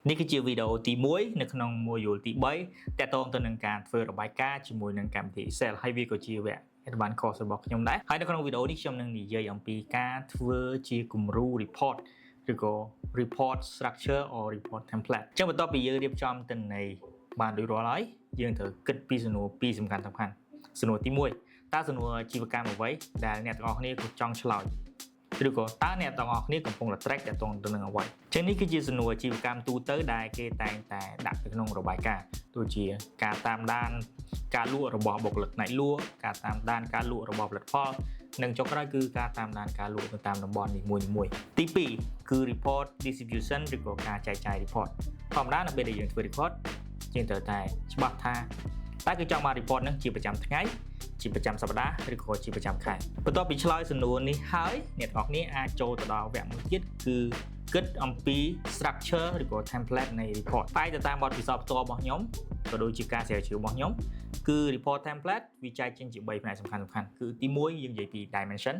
នេះគឺជាវីដេអូទី1នៅក្នុង module ទី3តាក់ទងទៅនឹងការធ្វើរបាយការណ៍ជាមួយនឹងកម្មវិធី Excel ហើយវាក៏ជាវគ្គ Advanced Course របស់ខ្ញុំដែរហើយនៅក្នុងវីដេអូនេះខ្ញុំនឹងនិយាយអំពីការធ្វើជាគំរូ report ឬក៏ report structure or report template អញ្ចឹងបន្ទាប់ពីយើងរៀបចំទិន្នន័យបានរួចរាល់ហើយយើងត្រូវគិតពីសំណួរពីរសំខាន់សំណួរទី1តើសំណួរជីវកម្មអ្វីដែលអ្នកទាំងអស់គ្នាក៏ចង់ឆ្លើយឬក៏តើអ្នកទាំងអស់គ្នាកំពុងតែ track តាក់ទងទៅនឹងអ្វីចឹងនេះគឺជាសំណួរជីវកម្មទូទៅដែលគេតែងតែដាក់ទៅក្នុងរបាយការណ៍ដូចជាការតាមដានការលក់របស់បុគ្គលិកផ្នែកលក់ការតាមដានការលក់របស់ផលិតផលនិងចុងក្រោយគឺការតាមដានការលក់ទៅតាមតំបន់នីមួយៗទី2គឺ report distribution ឬក៏ការចែកចាយ report ធម្មតានៅពេលដែលយើងធ្វើ report យើងត្រូវតែច្បាស់ថាតើគឺចង់បាន report ហ្នឹងជាប្រចាំថ្ងៃជាប្រចាំសប្តាហ៍ឬក៏ជាប្រចាំខែបន្ទាប់ពីឆ្លើយសំណួរនេះហើយអ្នកទាំងអស់គ្នាអាចចូលទៅដល់វគ្គមួយទៀតគឺគិតអំពី structure ឬក៏ template នៃ report ផ្អែកទៅតាមបទពិសោធន៍ផ្ទាល់របស់ខ្ញុំក៏ដូចជាការស្រាវជ្រាវរបស់ខ្ញុំគឺ report template វាចែកចេញជា3ផ្នែកសំខាន់គឺទី1យើងនិយាយពី dimension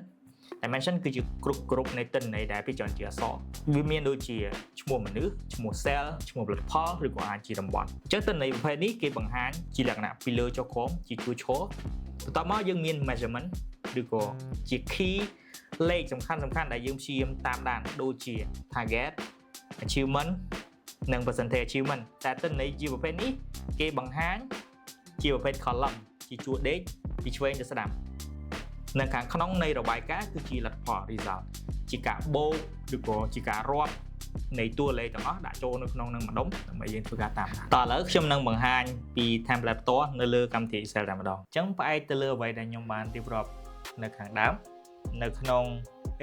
គឺជាគ្រប់នៃទិន្នន័យដែលវាច្រើនជាអក្សរវាមានដូចជាឈ្មោះមនុស្សឈ្មោះ cell ឈ្មោះផលិតផលឬក៏អាចជាតំបន់អញ្ចឹងទិន្នន័យប្រភេទនេះគេបង្ហាញជាលក្ខណៈពីលើចុះក្រោមជាជួរឈរបន្ទាប់មកយើងមាន measurement ឬក៏ជា key លេខសំខាន់ដែលយើងព្យាយាមតាមដានដូចជា target achievement និង percentage achievement តែទិន្នន័យជាប្រភេទនេះគេបង្ហាញជាប្រភេទ column ជាជួរដេកពីឆ្វេងទៅស្ដាំនៅខាងក្នុងនៃរបាយការណ៍គឺជាលទ្ធផល result ជាការបូកឬក៏ជាការរាប់នៃតួលេខទាំងអស់ដាក់ចូលនៅក្នុងនឹងម្ដុំដើម្បីយើងធ្វើការតាមតើឥឡូវខ្ញុំនឹងបង្ហាញពី template ផ្ទាល់នៅលើកម្មវិធី Excel តែម្ដងអញ្ចឹងផ្អែកទៅលើអ្វីដែលខ្ញុំបានរៀបរាប់នៅខាងដើមនៅក្នុង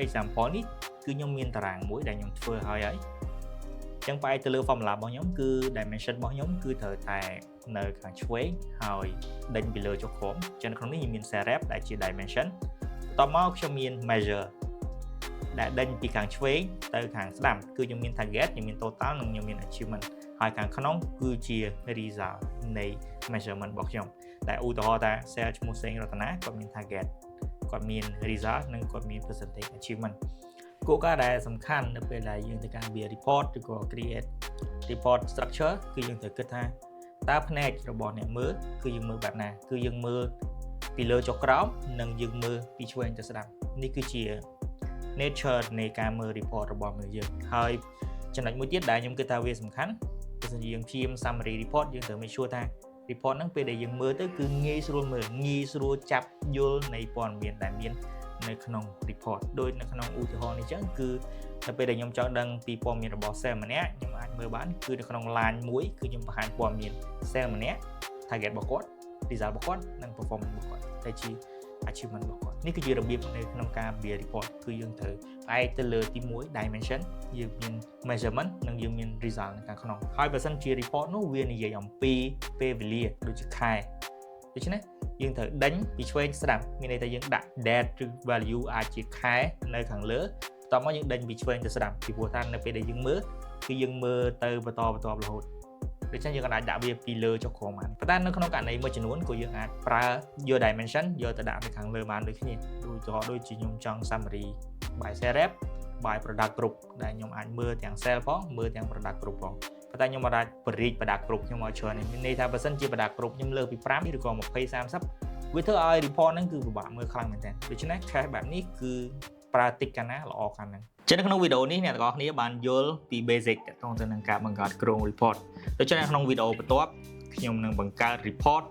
example នេះគឺខ្ញុំមានតារាងមួយដែលខ្ញុំធ្វើហើយអញ្ចឹងផ្អែកទៅលើ formula របស់ខ្ញុំគឺ dimension របស់ខ្ញុំគឺត្រូវតែនៅខាងឆ្វេងហើយដេញពីលើចុះក្រោមអញ្ចឹងក្នុងនេះខ្ញុំមាន serif ដែលជា dimension បន្ទាប់មកខ្ញុំមាន measure ដែលដេញពីខាងឆ្វេងទៅខាងស្ដាំគឺខ្ញុំមាន target ខ្ញុំមាន total និងខ្ញុំមាន achievement ហើយខាងក្នុងគឺជា result នៃ measurement របស់ខ្ញុំដែលឧទាហរណ៍ថា cell ឈ្មោះសេងរតនាគាត់មាន target គាត់មាន result និងគាត់មាន percentage achievement គោលការណ៍ដែលសំខាន់នៅពេលដែលយើងធ្វើការ build report ឬក៏ create report structure គឺយើងត្រូវគិតថាតើផ្នែករបស់អ្នកមើលគឺយើងមើលបែបណាគឺយើងមើលពីលើចុះក្រោមនិងយើងមើលពីឆ្វេងទៅស្ដាំនេះគឺជា nature នៃការមើល report របស់មនុស្សយើងហើយចំណុចមួយទៀតដែលខ្ញុំគិតថាវាសំខាន់គឺថាយើងព្យាយាម summary report យើងត្រូវ make sure ថា report ហ្នឹងពេលដែលយើងមើលទៅគឺងាយស្រួលមើលងាយស្រួលចាប់យល់នៃព័ត៌មានដែលមាននៅក្នុង report ដូចនៅក្នុងឧទាហរណ៍នេះចឹងគឺនៅពេលដែលខ្ញុំចង់ដឹងពីព័ត៌មានរបស់ sale ម្នាក់ខ្ញុំអាចមើលបានគឺនៅក្នុង line មួយគឺខ្ញុំបង្ហាញព័ត៌មាន sale ម្នាក់ target របស់គាត់ result របស់គាត់និង performance របស់គាត់តែជា achievement របស់គាត់នេះគឺជារបៀបនៅក្នុងការ build report គឺយើងត្រូវផ្អែកទៅលើទី1 dimension យើងមាន measurement និងយើងមាន result នៅខាងក្នុងហើយបើសិនជា report នោះវានិយាយអំពីពេលវេលាដូចជាខែដូច្នេះយើងត្រូវដេញពីឆ្វេងស្ដាំមានន័យថាយើងដាក់ date ឬ value អាចជាខែនៅខាងលើបន្ទាប់មកយើងដេញពីឆ្វេងទៅស្ដាំពីព្រោះថានៅពេលដែលយើងមើលគឺយើងមើលទៅបន្តរហូតដូច្នេះយើងអាចដាក់វាពីលើចុះក្រោមបានប៉ុន្តែនៅក្នុងករណីមួយចំនួនក៏យើងអាចប្រើយក dimension យកទៅដាក់នៅខាងលើបានដូចគ្នាដូចជាខ្ញុំចង់ summary by serif by product group ដែលខ្ញុំអាចមើលទាំង sale ផងមើលទាំង product group ផងប៉ុន្តែខ្ញុំអាចបរិយា product group ខ្ញុំឲ្យច្រើនមានន័យថាបើសិនជា product group ខ្ញុំលើកពី5ឬក៏20 30វាធ្វើឲ្យ report ហ្នឹងគឺពិបាកមើលខ្លាំងមែនទែនដូច្នេះ case បែបនេះគឺប្រើតិចកាលណាល្អកាលហ្នឹងចឹងនៅក្នុងវីដេអូនេះអ្នកទាំងអស់គ្នាបានយល់ពី basic ទាក់ទងទៅនឹងការបង្កើតគ្រោង report ដូច្នេះក្នុងវីដេអូបន្ទាប់ខ្ញុំនឹងបង្កើត report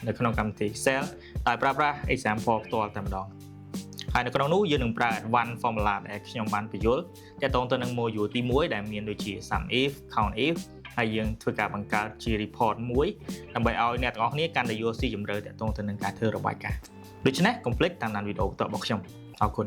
នៅក្នុងកម្មវិធី Excel ដោយប្រើប្រាស់ example ផ្ទាល់តែម្ដងហើយនៅក្នុងនោះយើងនឹងប្រើ advanced formula ដែលខ្ញុំបានបញ្យល់ទាក់ទងទៅនឹង module ទី1ដែលមានដូចជា sum if count if ហើយយើងធ្វើការបង្កើតជា report មួយដើម្បីឲ្យអ្នកទាំងអស់គ្នាកាន់តែយល់ស៊ីជម្រៅទាក់ទងទៅនឹងការធ្វើរបាយការណ៍ដូច្នេះ complete តាមដានវីដេអូបន្តរបស់ខ្ញុំអរគុណ